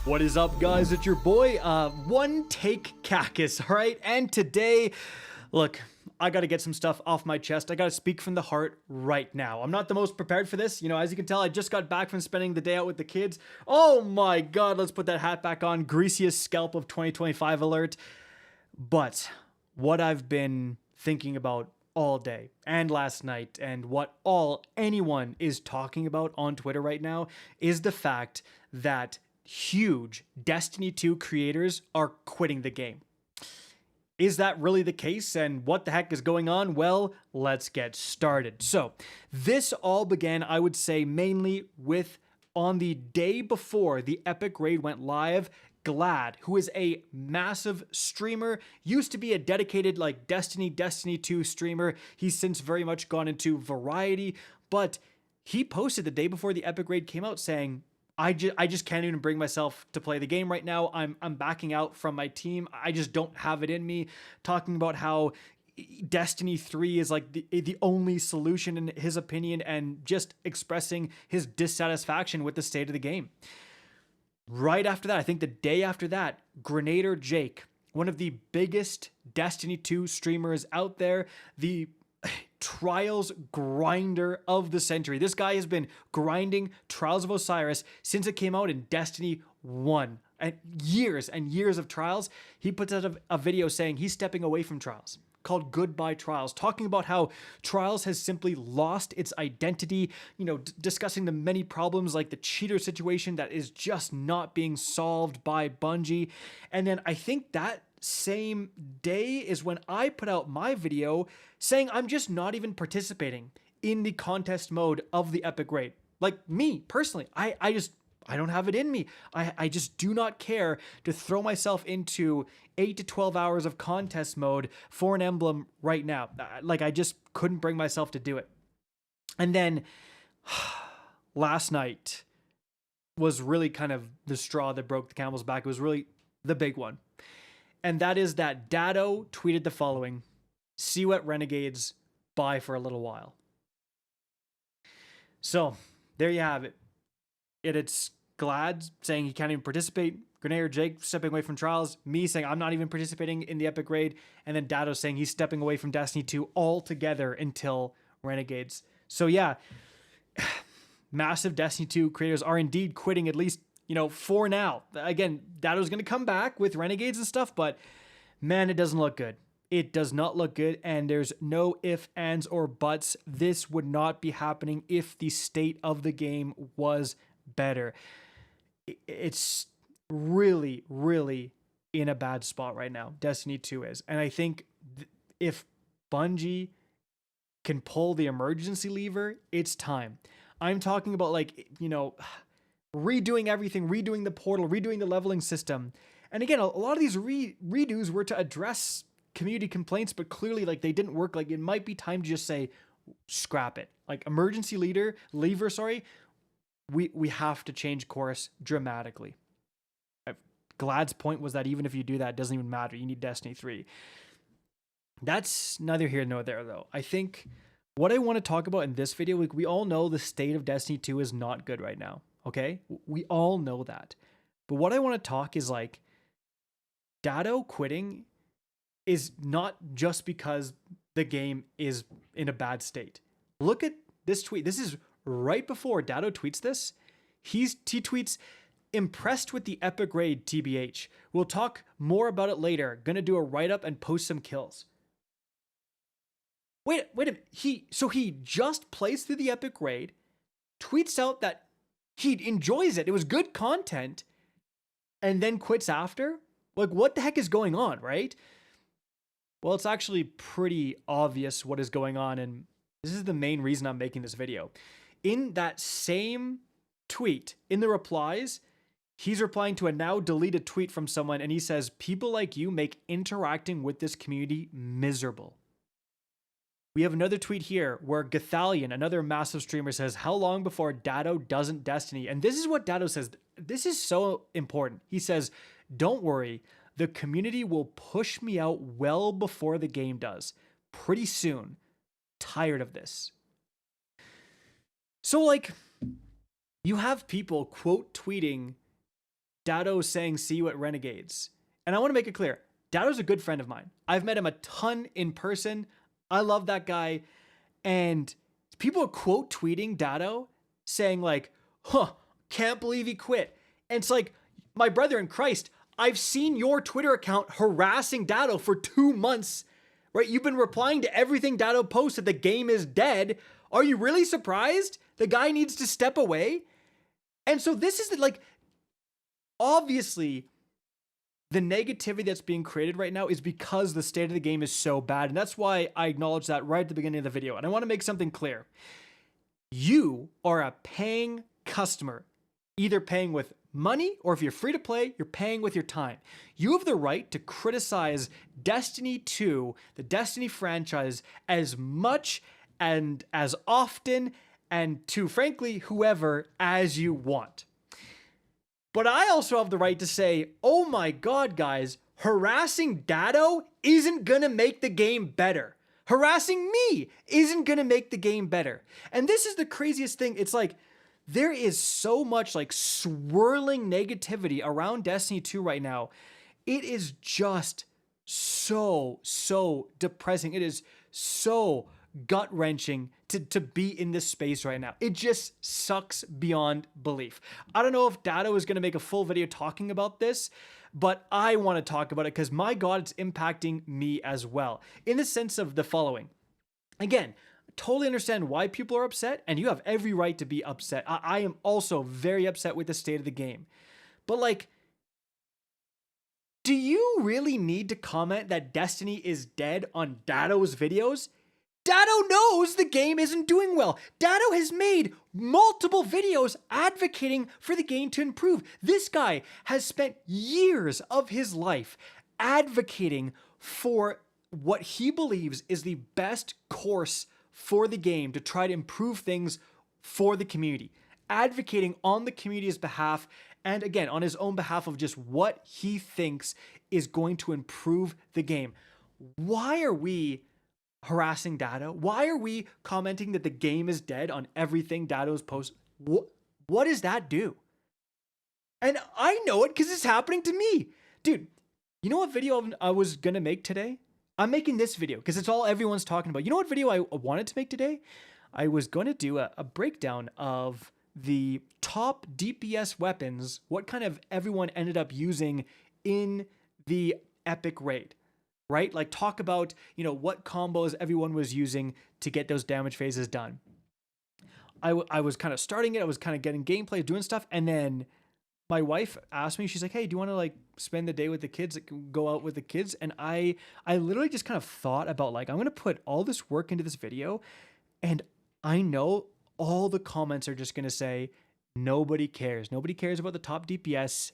What is up, guys? It's your boy, One Take Cactus, alright? And today, look, I gotta get some stuff off my chest. I gotta speak from the heart right now. I'm not the most prepared for this. You know, as you can tell, I just got back from spending the day out with the kids. Oh my god, let's put that hat back on. Greasiest scalp of 2025 alert. But what I've been thinking about all day and last night, and what anyone is talking about on Twitter right now, is the fact that huge Destiny 2 creators are quitting the game. Is that really the case, and what the heck is going on? Well, let's get started. So this all began, I would say, mainly with on the day before the Epic Raid went live, Glad, who is a massive streamer, used to be a dedicated like Destiny 2 streamer. He's since very much gone into variety, but he posted the day before the Epic Raid came out saying, I just can't even bring myself to play the game right now. I'm backing out from my team. I just don't have it in me. Talking about how Destiny 3 is like the only solution in his opinion, and just expressing his dissatisfaction with the state of the game. Right after that, I think the day after that, Gernader Jake, one of the biggest Destiny 2 streamers out there, the Trials grinder of the century. This guy has been grinding Trials of Osiris since it came out in Destiny 1. And years of Trials. He puts out a video saying he's stepping away from Trials, called Goodbye Trials, talking about how Trials has simply lost its identity, you know, discussing the many problems like the cheater situation that is just not being solved by Bungie. And then I think that same day is when I put out my video saying I'm just not even participating in the contest mode of the Epic Raid. Like me, personally, I don't have it in me. I just do not care to throw myself into 8 to 12 hours of contest mode for an emblem right now. Like, I just couldn't bring myself to do it. And then last night was really kind of the straw that broke the camel's back. It was really the big one. And that is that Datto tweeted the following: "See what Renegades buy for a little while." So there you have it. It's Glad saying he can't even participate, Gernader Jake stepping away from Trials, me saying I'm not even participating in the Epic Raid, and then Datto saying he's stepping away from Destiny 2 altogether until Renegades. So yeah, massive Destiny 2 creators are indeed quitting, at least, you know, for now. Again, Datto's going to come back with Renegades and stuff, but man, it doesn't look good. It does not look good, and there's no ifs, ands, or buts. This would not be happening if the state of the game was better. It's really, really in a bad spot right now. Destiny 2 is. And I think if Bungie can pull the emergency lever, it's time. I'm talking about, like, you know, redoing everything, redoing the portal, redoing the leveling system. And again, a lot of these redos were to address community complaints, but clearly, like, they didn't work. Like, it might be time to just say, scrap it. Like, emergency lever, we have to change course dramatically. Glad's point was that even if you do that, it doesn't even matter. You need Destiny 3. That's neither here nor there, though. I think what I want to talk about in this video, like, we all know the state of Destiny 2 is not good right now, okay? We all know that. But what I want to talk is, like, Datto quitting is not just because the game is in a bad state. Look at this tweet. This is right before Datto tweets this. He tweets, "Impressed with the Epic Raid, TBH. We'll talk more about it later. Gonna do a write-up and post some kills." Wait a minute. So he just plays through the Epic Raid, tweets out that he enjoys it, it was good content, and then quits after? Like, what the heck is going on, right? Well, it's actually pretty obvious what is going on, and this is the main reason I'm making this video. In that same tweet, in the replies, he's replying to a now deleted tweet from someone, and he says, "People like you make interacting with this community miserable." We have another tweet here where Gathalion, another massive streamer, says, "How long before Datto doesn't Destiny?" And this is what Datto says. This is so important. He says, "Don't worry, the community will push me out well before the game does. Pretty soon. Tired of this." So, like, you have people quote tweeting Datto saying, see you at Renegades. And I want to make it clear, Datto's a good friend of mine. I've met him a ton in person. I love that guy. And people are quote tweeting Datto saying like, can't believe he quit. And it's like, my brother in Christ, I've seen your Twitter account harassing Datto for 2 months, right? You've been replying to everything Datto posts that the game is dead. Are you really surprised? The guy needs to step away. And so this is like, obviously, the negativity that's being created right now is because the state of the game is so bad. And that's why I acknowledge that right at the beginning of the video. And I want to make something clear. You are a paying customer, either paying with money, or if you're free to play, you're paying with your time. You have the right to criticize Destiny 2, the Destiny franchise, as much and as often, and to, frankly, whoever as you want. But I also have the right to say, oh my God, guys, harassing Datto isn't gonna make the game better. Harassing me isn't gonna make the game better. And this is the craziest thing. It's like, there is so much like swirling negativity around Destiny 2 right now. It is just so depressing. It is so gut-wrenching to be in this space right now. It just sucks beyond belief. I don't know if Datto is going to make a full video talking about this, but I want to talk about it because, my God, it's impacting me as well. In the sense of the following. Again, totally understand why people are upset, and you have every right to be upset. I am also very upset with the state of the game. But like, do you really need to comment that Destiny is dead on Datto's videos? Datto knows the game isn't doing well. Datto has made multiple videos advocating for the game to improve. This guy has spent years of his life advocating for what he believes is the best course for the game to try to improve things for the community. Advocating on the community's behalf, and again, on his own behalf, of just what he thinks is going to improve the game. Why are we harassing Datto? Why are we commenting that the game is dead on everything Datto's post? What does that do? And I know it because it's happening to me. Dude, you know what video I was gonna make today? I'm making this video because it's all everyone's talking about. You know what video I wanted to make today? I was going to do a breakdown of the top DPS weapons, what kind of everyone ended up using in the epic raid, right? Like talk about, you know, what combos everyone was using to get those damage phases done. I was kind of starting it. I was kind of getting gameplay, doing stuff. And then my wife asked me, she's like, hey, do you want to like spend the day with the kids, like, go out with the kids? And I literally just kind of thought about like, I'm going to put all this work into this video. And I know all the comments are just going to say, nobody cares. Nobody cares about the top DPS.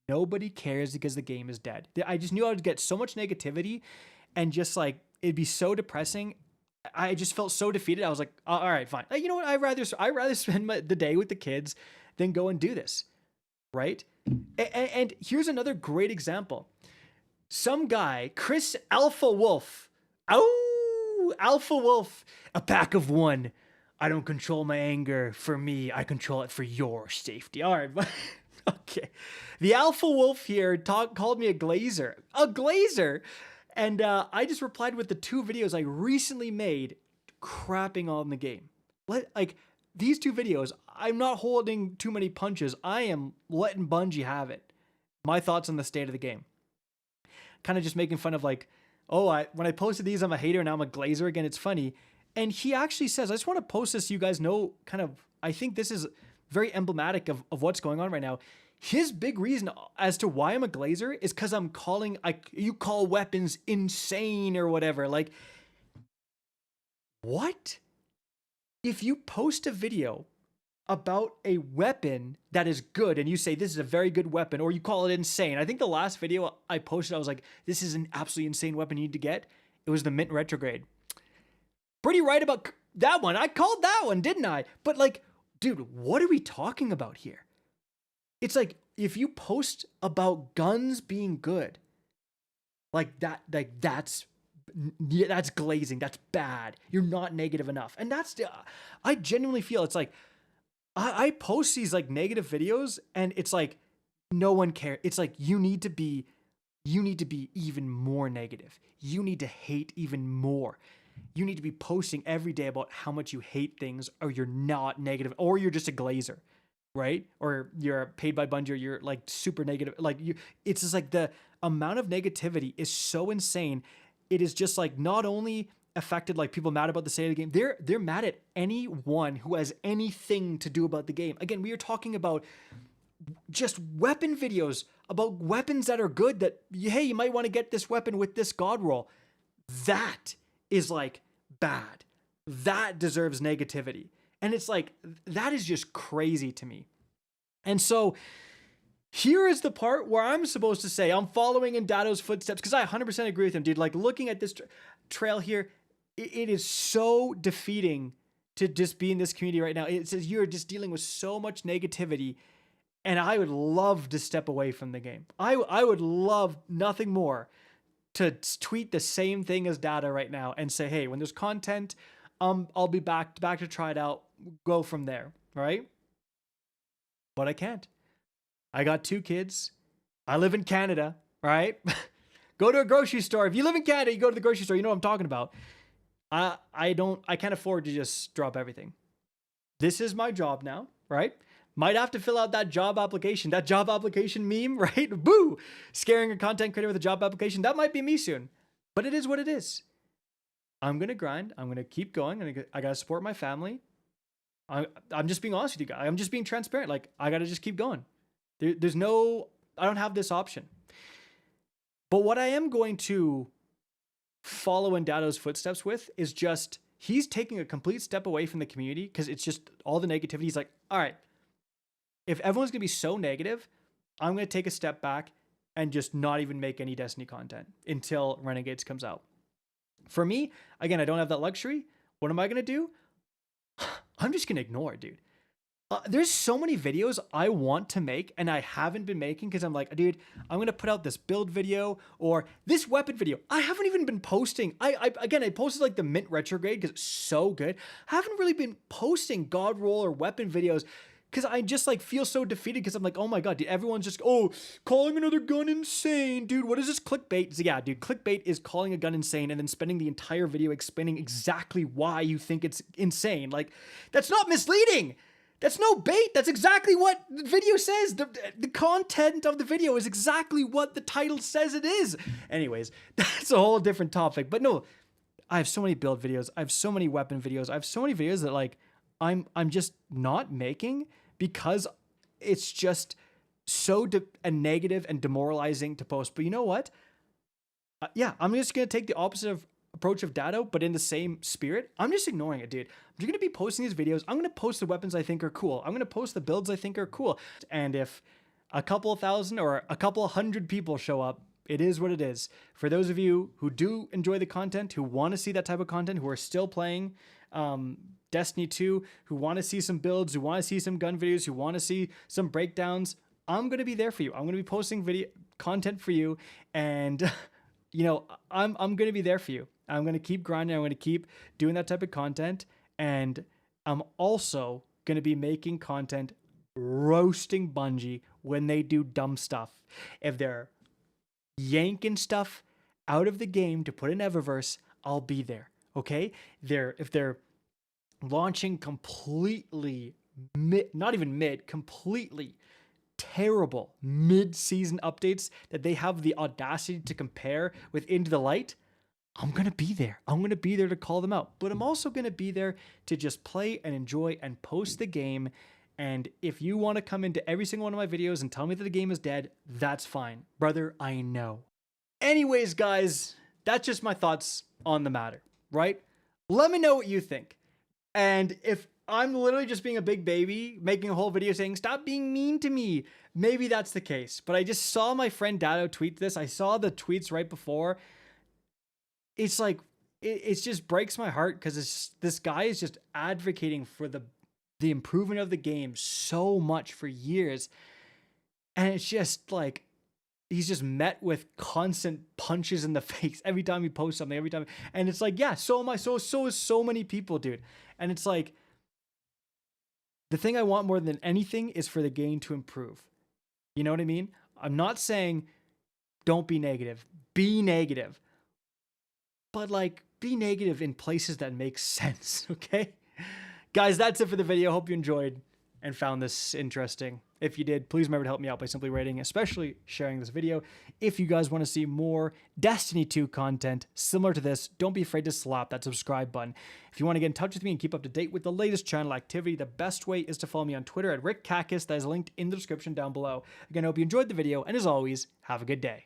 Nobody cares because the game is dead. I just knew I would get so much negativity and just like, it'd be so depressing. I just felt so defeated. I was like, all right, fine. You know what? I'd rather spend the day with the kids than go and do this. Right? And here's another great example. Some guy, Chris Alpha Wolf. Oh, Alpha Wolf. A pack of one. I don't control my anger for me. I control it for your safety. All right. Okay. The Alpha Wolf here called me a glazer. A glazer. And I just replied with the 2 videos I recently made crapping on the game. These 2 videos, I'm not holding too many punches. I am letting Bungie have it. My thoughts on the state of the game. Kind of just making fun of like, oh, when I posted these, I'm a hater, now I'm a glazer again. It's funny. And he actually says, I just want to post this so you guys know kind of, I think this is very emblematic of what's going on right now. His big reason as to why I'm a glazer is because I'm calling, you call weapons insane or whatever. Like, what? If you post a video about a weapon that is good and you say this is a very good weapon, or you call it insane. I think the last video I posted, I was like, this is an absolutely insane weapon you need to get. It was the Mint Retrograde. Pretty right about that one. I called that one, didn't I? But like, dude, what are we talking about here? It's like, if you post about guns being good, that's glazing. That's bad. You're not negative enough. And I genuinely feel it's like, I post these like negative videos and it's like, no one cares. It's like you need to be even more negative. You need to hate even more. You need to be posting every day about how much you hate things, or you're not negative, or you're just a glazer, right? Or you're paid by Bungie, or you're like super negative. Like it's just like the amount of negativity is so insane. It is just like not only affected like people mad about the state of the game, they're mad at anyone who has anything to do about the game. Again, we are talking about just weapon videos about weapons that are good, that hey, you might want to get this weapon with this god roll. That is like bad. That deserves negativity. And it's like, that is just crazy to me. And so here is the part where I'm supposed to say I'm following in Datto's footsteps, because I 100% agree with him, dude. Like looking at this trail here, it is so defeating to just be in this community right now. It says you're just dealing with so much negativity, and I would love to step away from the game. I would love nothing more to tweet the same thing as Datto right now and say, hey, when there's content, I'll be back to try it out, go from there, right? But I can't. I got 2 kids. I live in Canada, right? Go to a grocery store. If you live in Canada, you go to the grocery store, you know what I'm talking about. I can't afford to just drop everything. This is my job now, right? Might have to fill out that job application meme, right? Boo! Scaring a content creator with a job application. That might be me soon, but it is what it is. I'm going to grind. I'm going to keep going. I got to support my family. I'm just being honest with you guys. I'm just being transparent. Like, I got to just keep going. I don't have this option. But what I am going to follow in Datto's footsteps with is just, he's taking a complete step away from the community, because it's just all the negativity. He's like, all right, if everyone's going to be so negative, I'm going to take a step back and just not even make any Destiny content until Renegades comes out. For me, again, I don't have that luxury. What am I going to do? I'm just going to ignore it, dude. There's so many videos I want to make and I haven't been making, because I'm like, dude, I'm going to put out this build video or this weapon video. I haven't even been posting. I posted like the Mint Retrograde because it's so good. I haven't really been posting God Roll or weapon videos, because I just like feel so defeated, because I'm like, oh my God, dude, everyone's just, calling another gun insane. Dude, what is this clickbait? So yeah, dude, clickbait is calling a gun insane and then spending the entire video explaining exactly why you think it's insane. Like, that's not misleading. That's no bait. That's exactly what the video says. The content of the video is exactly what the title says it is. Anyways, that's a whole different topic. But no, I have so many build videos. I have so many weapon videos. I have so many videos that like I'm just not making, because it's just so negative and demoralizing to post. But you know what? Yeah, I'm just going to take the opposite approach of Datto, but in the same spirit. I'm just ignoring it, dude. I'm going to be posting these videos. I'm going to post the weapons I think are cool. I'm going to post the builds I think are cool. And if a couple of thousand or a couple of hundred people show up, it is what it is. For those of you who do enjoy the content, who want to see that type of content, who are still playing Destiny 2, who want to see some builds, who want to see some gun videos, who want to see some breakdowns, I'm going to be there for you. I'm going to be posting video content for you, and you know, I'm going to be there for you. I'm going to keep grinding. I'm going to keep doing that type of content, and I'm also going to be making content roasting Bungie when they do dumb stuff. If they're yanking stuff out of the game to put in Eververse, I'll be there. Okay? If they're launching completely completely terrible mid-season updates that they have the audacity to compare with Into the Light, I'm going to be there. I'm going to be there to call them out. But I'm also going to be there to just play and enjoy and post the game. And if you want to come into every single one of my videos and tell me that the game is dead, that's fine. Brother, I know. Anyways, guys, that's just my thoughts on the matter, right? Let me know what you think. And if I'm literally just being a big baby, making a whole video saying, stop being mean to me, maybe that's the case. But I just saw my friend Datto tweet this. I saw the tweets right before. It's like, it just breaks my heart, because this guy is just advocating for the improvement of the game so much for years. And it's just like, he's just met with constant punches in the face every time he posts something, every time. And it's like, yeah, so am I. So is so many people, dude. And it's like, the thing I want more than anything is for the game to improve. You know what I mean? I'm not saying don't be negative. Be negative. But like, be negative in places that make sense, okay? Guys, that's it for the video. Hope you enjoyed and found this interesting. If you did, please remember to help me out by simply rating, especially sharing this video. If you guys want to see more Destiny 2 content similar to this, don't be afraid to slap that subscribe button. If you want to get in touch with me and keep up to date with the latest channel activity, the best way is to follow me on Twitter at RickCacus. That is linked in the description down below. Again, I hope you enjoyed the video, and as always, have a good day.